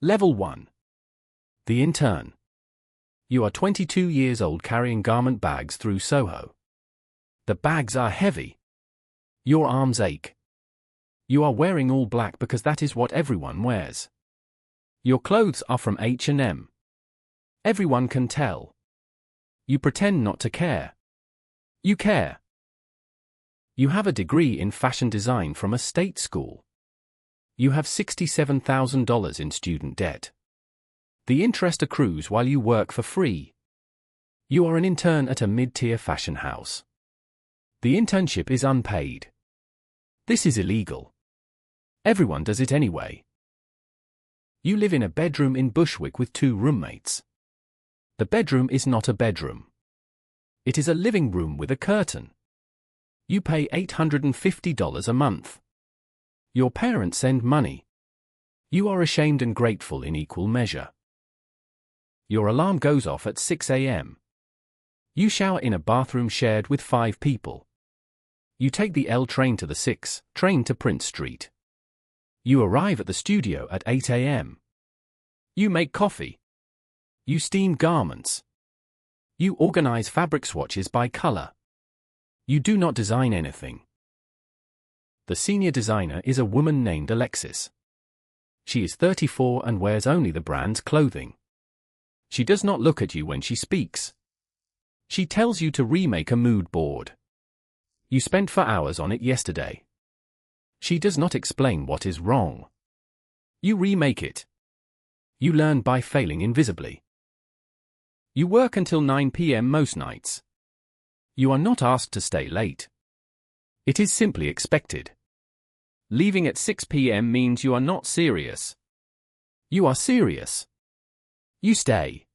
Level 1. The Intern. You are 22 years old carrying garment bags through Soho. The bags are heavy. Your arms ache. You are wearing all black because that is what everyone wears. Your clothes are from H&M. Everyone can tell. You pretend not to care. You care. You have a degree in fashion design from a state school. You have $67,000 in student debt. The interest accrues while you work for free. You are an intern at a mid-tier fashion house. The internship is unpaid. This is illegal. Everyone does it anyway. You live in a bedroom in Bushwick with 2 roommates. The bedroom is not a bedroom. It is a living room with a curtain. You pay $850 a month. Your parents send money. You are ashamed and grateful in equal measure. Your alarm goes off at 6 a.m. You shower in a bathroom shared with 5 people. You take the L train to the 6 train to Prince Street. You arrive at the studio at 8 a.m. You make coffee. You steam garments. You organize fabric swatches by color. You do not design anything. The senior designer is a woman named Alexis. She is 34 and wears only the brand's clothing. She does not look at you when she speaks. She tells you to remake a mood board. You spent 4 hours on it yesterday. She does not explain what is wrong. You remake it. You learn by failing invisibly. You work until 9 p.m. most nights. You are not asked to stay late. It is simply expected. Leaving at 6 p.m. means you are not serious. You are serious. You stay.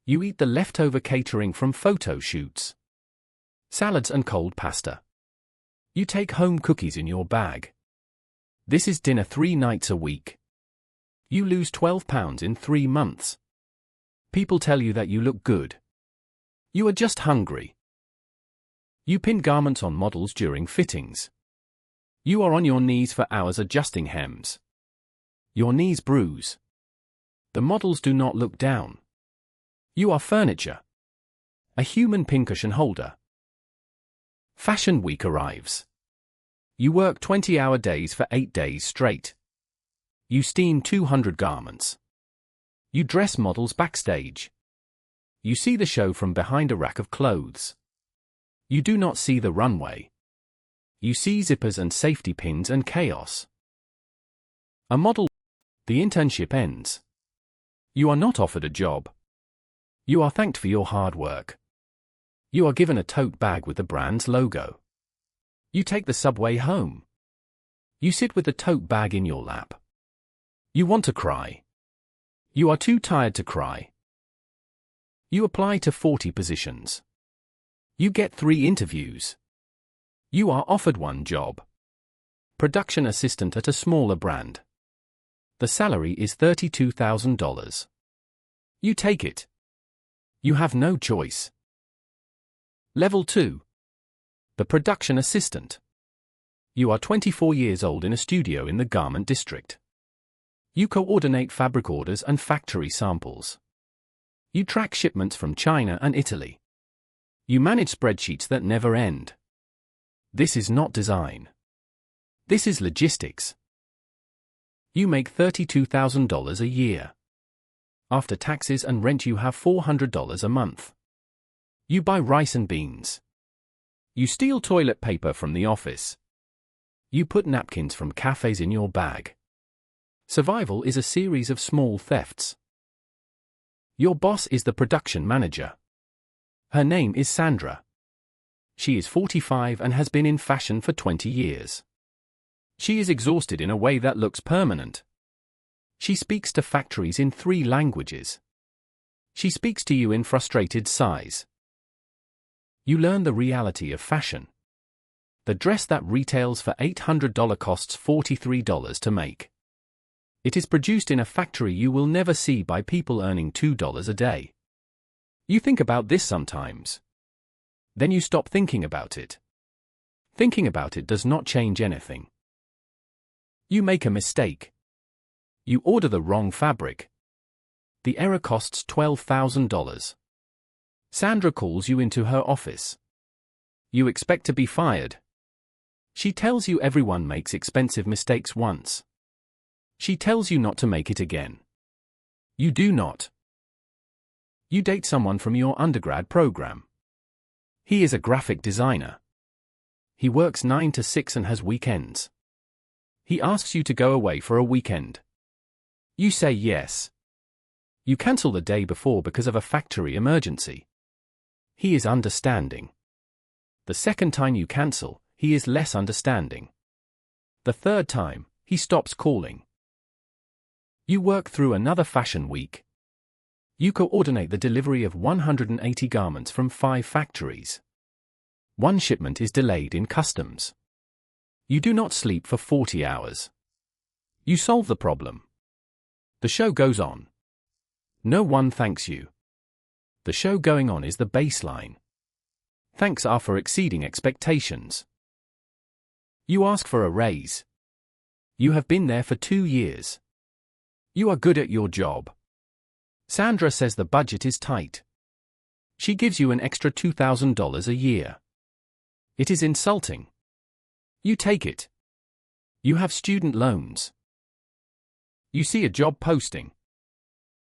You eat the leftover catering from photo shoots. Salads and cold pasta. You take home cookies in your bag. This is dinner 3 nights a week. You lose 12 pounds in 3 months. People tell you that you look good. You are just hungry. You pin garments on models during fittings. You are on your knees for hours adjusting hems. Your knees bruise. The models do not look down. You are furniture. A human pincushion holder. Fashion Week arrives. You work 20-hour days for 8 days straight. You steam 200 garments. You dress models backstage. You see the show from behind a rack of clothes. You do not see the runway. You see zippers and safety pins and chaos. A model. The internship ends. You are not offered a job. You are thanked for your hard work. You are given a tote bag with the brand's logo. You take the subway home. You sit with the tote bag in your lap. You want to cry. You are too tired to cry. You apply to 40 positions. You get 3 interviews. You are offered 1 job. Production assistant at a smaller brand. The salary is $32,000. You take it. You have no choice. Level 2. The production assistant. You are 24 years old in a studio in the garment district. You coordinate fabric orders and factory samples. You track shipments from China and Italy. You manage spreadsheets that never end. This is not design. This is logistics. You make $32,000 a year. After taxes and rent you have $400 a month. You buy rice and beans. You steal toilet paper from the office. You put napkins from cafes in your bag. Survival is a series of small thefts. Your boss is the production manager. Her name is Sandra. She is 45 and has been in fashion for 20 years. She is exhausted in a way that looks permanent. She speaks to factories in 3 languages. She speaks to you in frustrated sighs. You learn the reality of fashion. The dress that retails for $800 costs $43 to make. It is produced in a factory you will never see by people earning $2 a day. You think about this sometimes. Then you stop thinking about it. Thinking about it does not change anything. You make a mistake. You order the wrong fabric. The error costs $12,000. Sandra calls you into her office. You expect to be fired. She tells you everyone makes expensive mistakes once. She tells you not to make it again. You do not. You date someone from your undergrad program. He is a graphic designer. He works 9 to 6 and has weekends. He asks you to go away for a weekend. You say yes. You cancel the day before because of a factory emergency. He is understanding. The second time you cancel, he is less understanding. The third time, he stops calling. You work through another fashion week. You coordinate the delivery of 180 garments from 5 factories. One shipment is delayed in customs. You do not sleep for 40 hours. You solve the problem. The show goes on. No one thanks you. The show going on is the baseline. Thanks are for exceeding expectations. You ask for a raise. You have been there for 2 years. You are good at your job. Sandra says the budget is tight. She gives you an extra $2,000 a year. It is insulting. You take it. You have student loans. You see a job posting.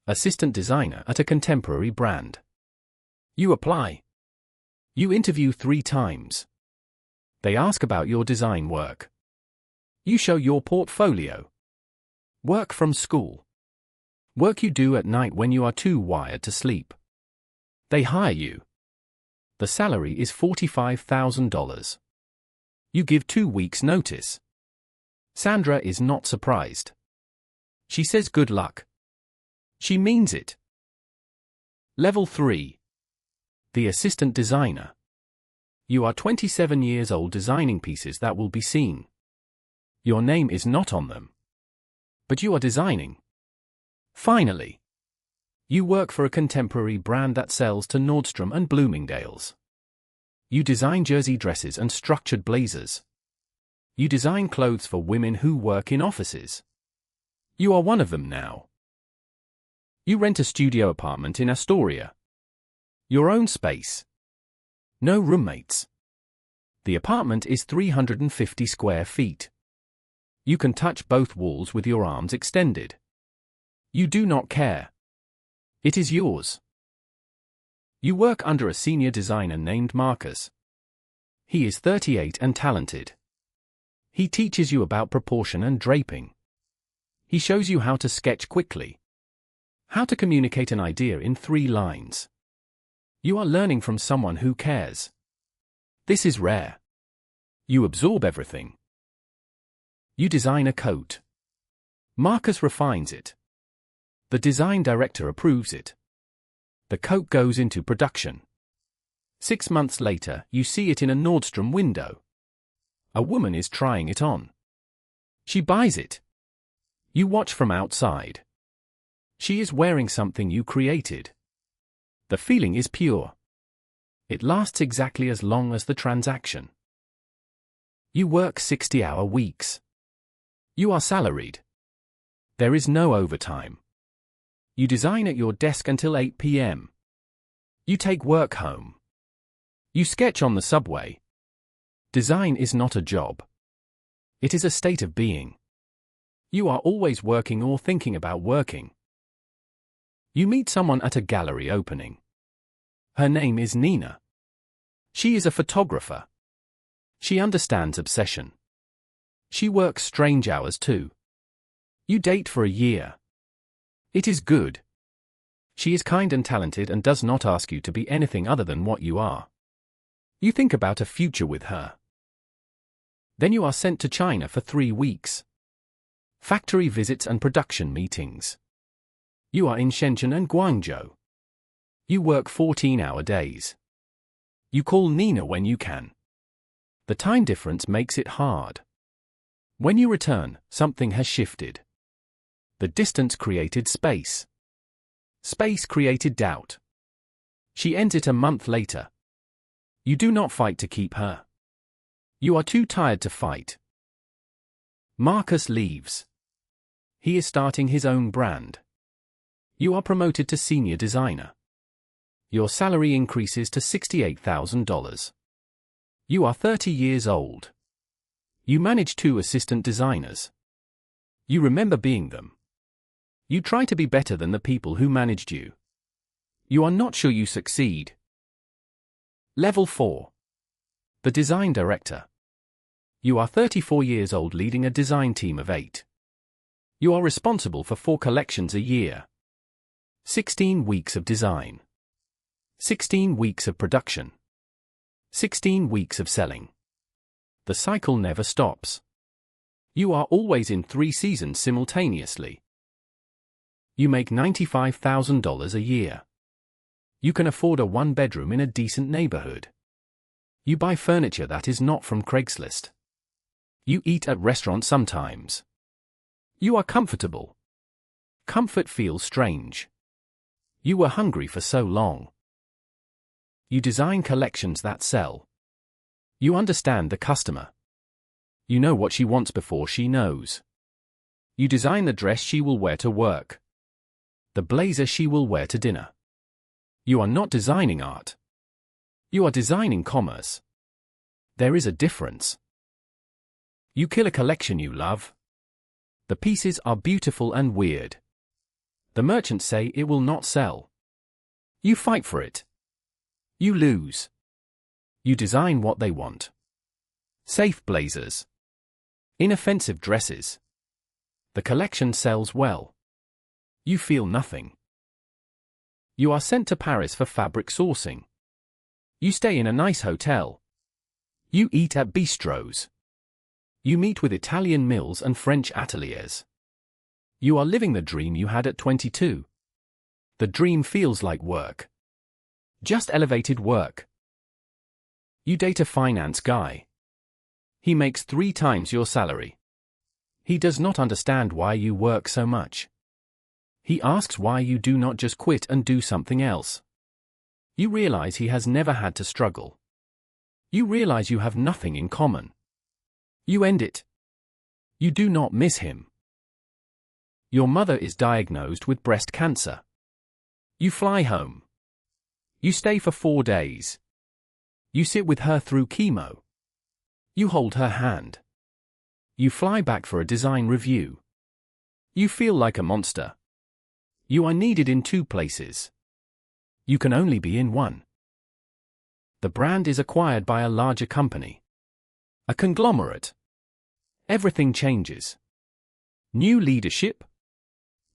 Assistant designer at a contemporary brand. You apply. You interview 3 times. They ask about your design work. You show your portfolio. Work from school. Work you do at night when you are too wired to sleep. They hire you. The salary is $45,000. You give 2 weeks' notice. Sandra is not surprised. She says good luck. She means it. Level 3. The assistant designer. You are 27 years old designing pieces that will be seen. Your name is not on them. But you are designing. Finally. You work for a contemporary brand that sells to Nordstrom and Bloomingdale's. You design jersey dresses and structured blazers. You design clothes for women who work in offices. You are one of them now. You rent a studio apartment in Astoria. Your own space. No roommates. The apartment is 350 square feet. You can touch both walls with your arms extended. You do not care. It is yours. You work under a senior designer named Marcus. He is 38 and talented. He teaches you about proportion and draping. He shows you how to sketch quickly. How to communicate an idea in 3 lines. You are learning from someone who cares. This is rare. You absorb everything. You design a coat. Marcus refines it. The design director approves it. The coat goes into production. 6 months later, you see it in a Nordstrom window. A woman is trying it on. She buys it. You watch from outside. She is wearing something you created. The feeling is pure. It lasts exactly as long as the transaction. You work 60-hour weeks. You are salaried. There is no overtime. You design at your desk until 8 p.m. You take work home. You sketch on the subway. Design is not a job. It is a state of being. You are always working or thinking about working. You meet someone at a gallery opening. Her name is Nina. She is a photographer. She understands obsession. She works strange hours too. You date for a year. It is good. She is kind and talented and does not ask you to be anything other than what you are. You think about a future with her. Then you are sent to China for 3 weeks. Factory visits and production meetings. You are in Shenzhen and Guangzhou. You work 14-hour days. You call Nina when you can. The time difference makes it hard. When you return, something has shifted. The distance created space. Space created doubt. She ends it a month later. You do not fight to keep her. You are too tired to fight. Marcus leaves. He is starting his own brand. You are promoted to senior designer. Your salary increases to $68,000. You are 30 years old. You manage 2 assistant designers. You remember being them. You try to be better than the people who managed you. You are not sure you succeed. Level 4. The design director. You are 34 years old leading a design team of 8. You are responsible for 4 collections a year. 16 weeks of design. 16 weeks of production. 16 weeks of selling. The cycle never stops. You are always in 3 seasons simultaneously. You make $95,000 a year. You can afford a 1-bedroom in a decent neighborhood. You buy furniture that is not from Craigslist. You eat at restaurants sometimes. You are comfortable. Comfort feels strange. You were hungry for so long. You design collections that sell. You understand the customer. You know what she wants before she knows. You design the dress she will wear to work. The blazer she will wear to dinner. You are not designing art. You are designing commerce. There is a difference. You kill a collection you love. The pieces are beautiful and weird. The merchants say it will not sell. You fight for it. You lose. You design what they want. Safe blazers. Inoffensive dresses. The collection sells well. You feel nothing. You are sent to Paris for fabric sourcing. You stay in a nice hotel. You eat at bistros. You meet with Italian mills and French ateliers. You are living the dream you had at 22. The dream feels like work. Just elevated work. You date a finance guy. He makes 3 times your salary. He does not understand why you work so much. He asks why you do not just quit and do something else. You realize he has never had to struggle. You realize you have nothing in common. You end it. You do not miss him. Your mother is diagnosed with breast cancer. You fly home. You stay for 4 days. You sit with her through chemo. You hold her hand. You fly back for a design review. You feel like a monster. You are needed in 2 places. You can only be in one. The brand is acquired by a larger company. A conglomerate. Everything changes. New leadership.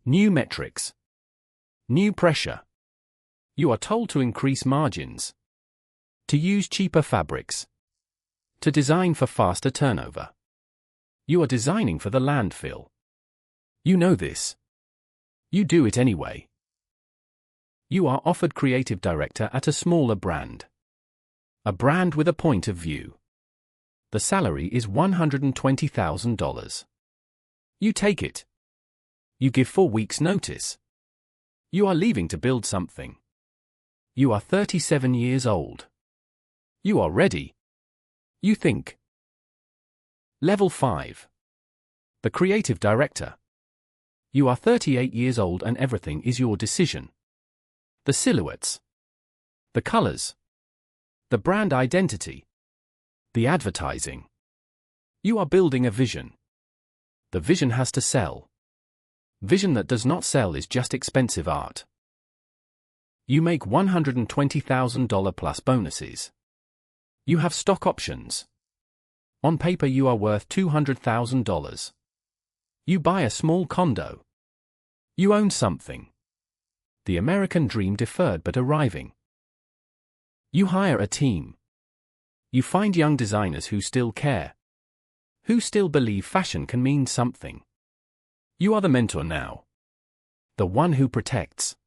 New metrics. New pressure. You are told to increase margins. To use cheaper fabrics. To design for faster turnover. You are designing for the landfill. You know this. You do it anyway. You are offered creative director at a smaller brand. A brand with a point of view. The salary is $120,000. You take it. You give 4 weeks' notice. You are leaving to build something. You are 37 years old. You are ready. You think. Level 5. The creative director. You are 38 years old and everything is your decision. The silhouettes. The colors. The brand identity. The advertising. You are building a vision. The vision has to sell. Vision that does not sell is just expensive art. You make $120,000 plus bonuses. You have stock options. On paper you are worth $200,000. You buy a small condo. You own something. The American dream deferred but arriving. You hire a team. You find young designers who still care. Who still believe fashion can mean something. You are the mentor now. The one who protects.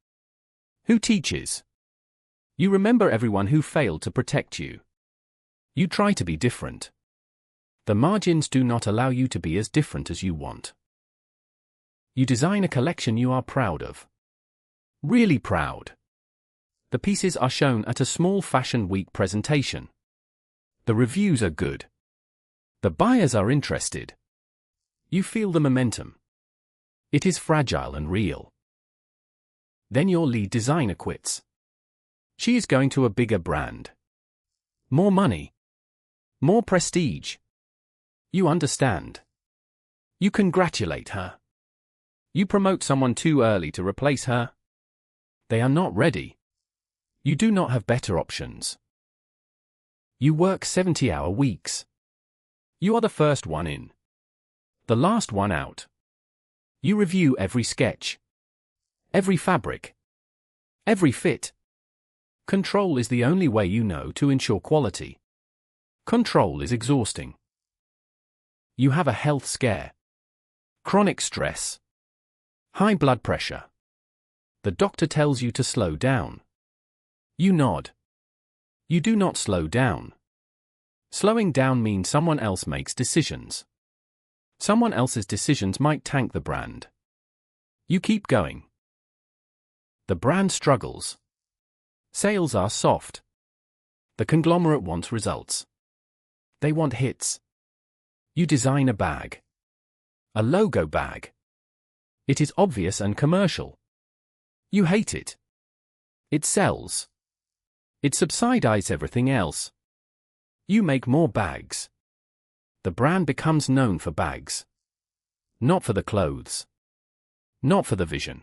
Who teaches. You remember everyone who failed to protect you. You try to be different. The margins do not allow you to be as different as you want. You design a collection you are proud of. Really proud. The pieces are shown at a small Fashion Week presentation. The reviews are good. The buyers are interested. You feel the momentum. It is fragile and real. Then your lead designer quits. She is going to a bigger brand. More money. More prestige. You understand. You congratulate her. You promote someone too early to replace her. They are not ready. You do not have better options. You work 70-hour weeks. You are the first one in. The last one out. You review every sketch. Every fabric. Every fit. Control is the only way you know to ensure quality. Control is exhausting. You have a health scare. Chronic stress. High blood pressure. The doctor tells you to slow down. You nod. You do not slow down. Slowing down means someone else makes decisions. Someone else's decisions might tank the brand. You keep going. The brand struggles. Sales are soft. The conglomerate wants results. They want hits. You design a bag. A logo bag. It is obvious and commercial. You hate it. It sells. It subsidizes everything else. You make more bags. The brand becomes known for bags. Not for the clothes. Not for the vision.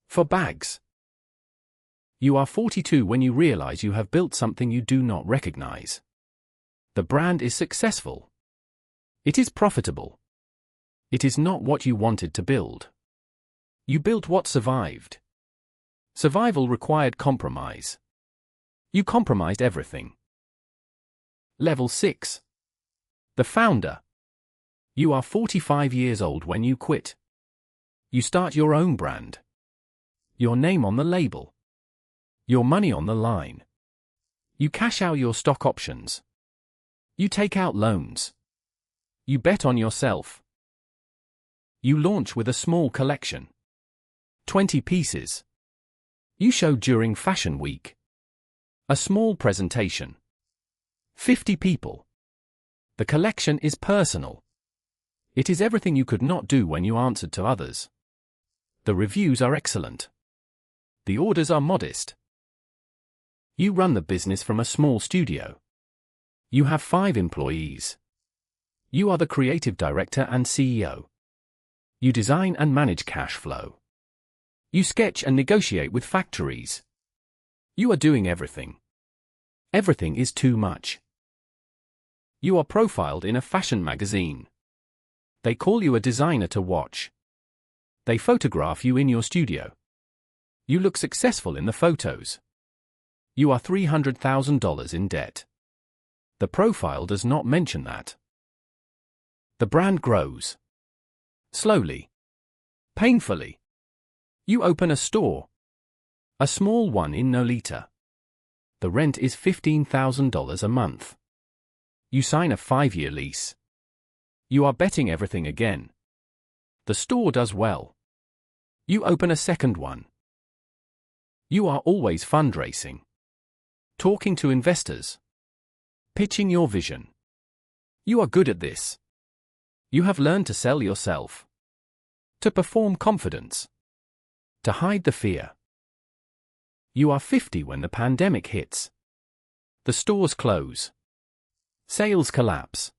For bags. You are 42 when you realize you have built something you do not recognize. The brand is successful. It is profitable. It is not what you wanted to build. You built what survived. Survival required compromise. You compromised everything. Level 6. The founder. You are 45 years old when you quit. You start your own brand. Your name on the label. Your money on the line. You cash out your stock options. You take out loans. You bet on yourself. You launch with a small collection. 20 pieces. You show during Fashion Week. A small presentation. 50 people. The collection is personal. It is everything you could not do when you answered to others. The reviews are excellent. The orders are modest. You run the business from a small studio. You have 5 employees. You are the creative director and CEO. You design and manage cash flow. You sketch and negotiate with factories. You are doing everything. Everything is too much. You are profiled in a fashion magazine. They call you a designer to watch. They photograph you in your studio. You look successful in the photos. You are $300,000 in debt. The profile does not mention that. The brand grows. Slowly. Painfully. You open a store. A small one in Nolita. The rent is $15,000 a month. You sign a 5-year lease. You are betting everything again. The store does well. You open a second one. You are always fundraising. Talking to investors. Pitching your vision. You are good at this. You have learned to sell yourself. To perform confidence. To hide the fear. You are 50 when the pandemic hits. The stores close. Sales collapse.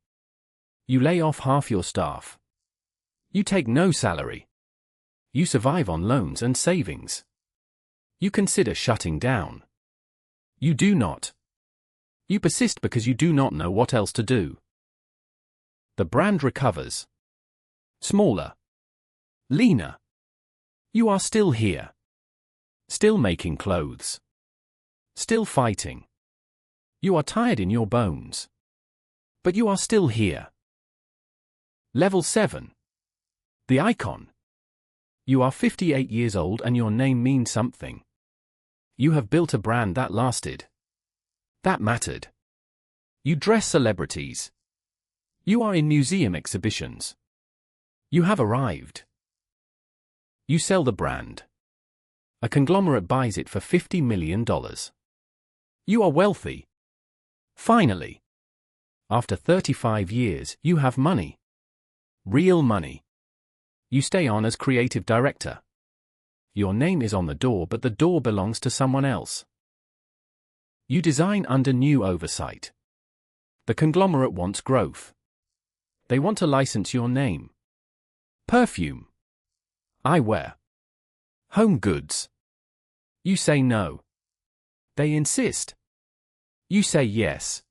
You lay off half your staff. You take no salary. You survive on loans and savings. You consider shutting down. You do not. You persist because you do not know what else to do. The brand recovers. Smaller. Leaner. You are still here. Still making clothes. Still fighting. You are tired in your bones. But you are still here. Level 7. The icon. You are 58 years old and your name means something. You have built a brand that lasted. That mattered. You dress celebrities. You are in museum exhibitions. You have arrived. You sell the brand. A conglomerate buys it for $50 million. You are wealthy. Finally. After 35 years, you have money. Real money. You stay on as creative director. Your name is on the door, but the door belongs to someone else. You design under new oversight. The conglomerate wants growth. They want to license your name. Perfume. Eyewear. Home goods. You say no. They insist. You say yes.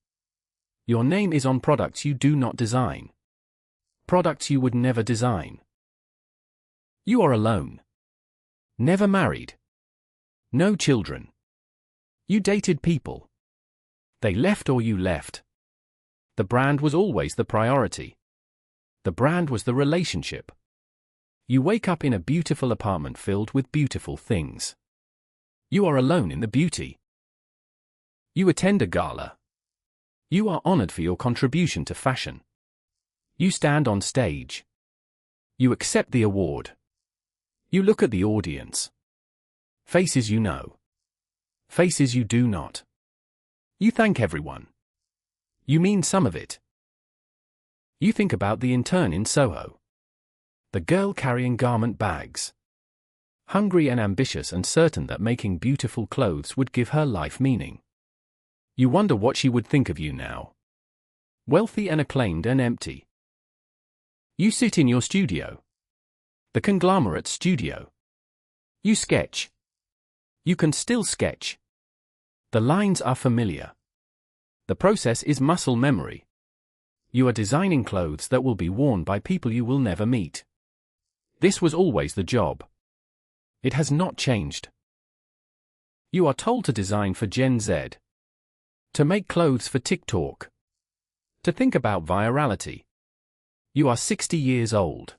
Your name is on products you do not design. Products you would never design. You are alone. Never married. No children. You dated people. They left or you left. The brand was always the priority. The brand was the relationship. You wake up in a beautiful apartment filled with beautiful things. You are alone in the beauty. You attend a gala. You are honored for your contribution to fashion. You stand on stage. You accept the award. You look at the audience. Faces you know. Faces you do not. You thank everyone. You mean some of it. You think about the intern in Soho. The girl carrying garment bags. Hungry and ambitious and certain that making beautiful clothes would give her life meaning. You wonder what she would think of you now. Wealthy and acclaimed and empty. You sit in your studio. The conglomerate studio. You sketch. You can still sketch. The lines are familiar. The process is muscle memory. You are designing clothes that will be worn by people you will never meet. This was always the job. It has not changed. You are told to design for Gen Z. To make clothes for TikTok. To think about virality. You are 60 years old.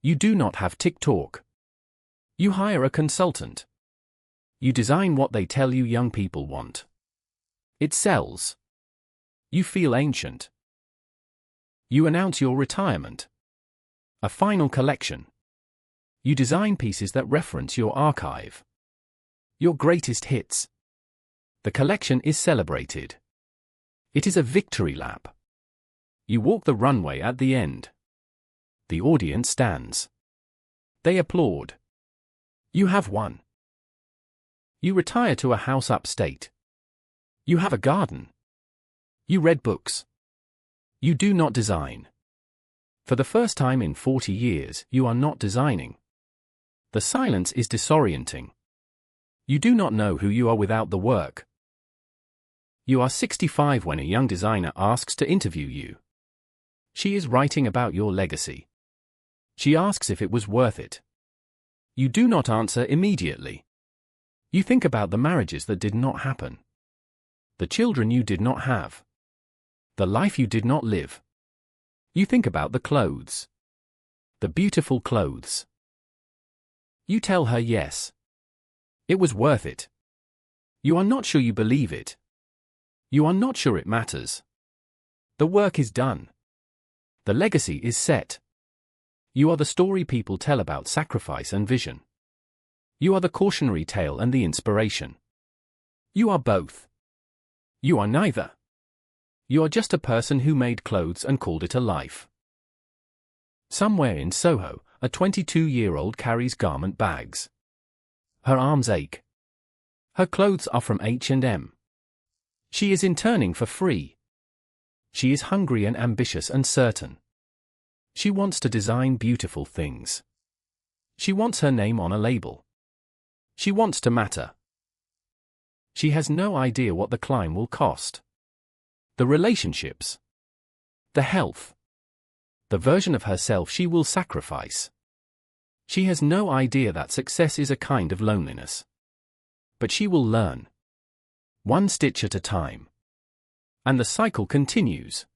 You do not have TikTok. You hire a consultant. You design what they tell you young people want. It sells. You feel ancient. You announce your retirement. A final collection. You design pieces that reference your archive. Your greatest hits. The collection is celebrated. It is a victory lap. You walk the runway at the end. The audience stands. They applaud. You have won. You retire to a house upstate. You have a garden. You read books. You do not design. For the first time in 40 years, you are not designing. The silence is disorienting. You do not know who you are without the work. You are 65 when a young designer asks to interview you. She is writing about your legacy. She asks if it was worth it. You do not answer immediately. You think about the marriages that did not happen. The children you did not have. The life you did not live. You think about the clothes. The beautiful clothes. You tell her yes. It was worth it. You are not sure you believe it. You are not sure it matters. The work is done. The legacy is set. You are the story people tell about sacrifice and vision. You are the cautionary tale and the inspiration. You are both. You are neither. You are just a person who made clothes and called it a life. Somewhere in Soho, a 22-year-old carries garment bags. Her arms ache. Her clothes are from H&M. She is interning for free. She is hungry and ambitious and certain. She wants to design beautiful things. She wants her name on a label. She wants to matter. She has no idea what the climb will cost. The relationships. The health. The version of herself she will sacrifice. She has no idea that success is a kind of loneliness. But she will learn. One stitch at a time. And the cycle continues.